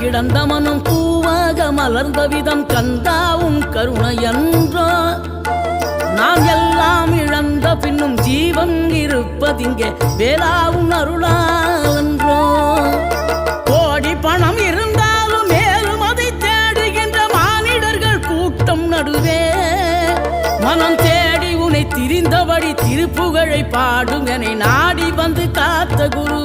கிடந்த மனம் பூவாக மலர்ந்த விதம் கந்தாவும் கருணையன்றோ நாம் எல்லாம் இழந்த பின்னும் ஜீவன் இருப்பதிங்கே வேளாவும் அருளாவென்றோ கோடி பணம் இருந்தாலும் மேலும் அதை தேடுகின்ற மானிடர்கள் கூட்டம் நடுவே மனம் தேடி உனை திரிந்தபடி திருப்புகழை பாடும் என நாடி வந்து காத்த குரு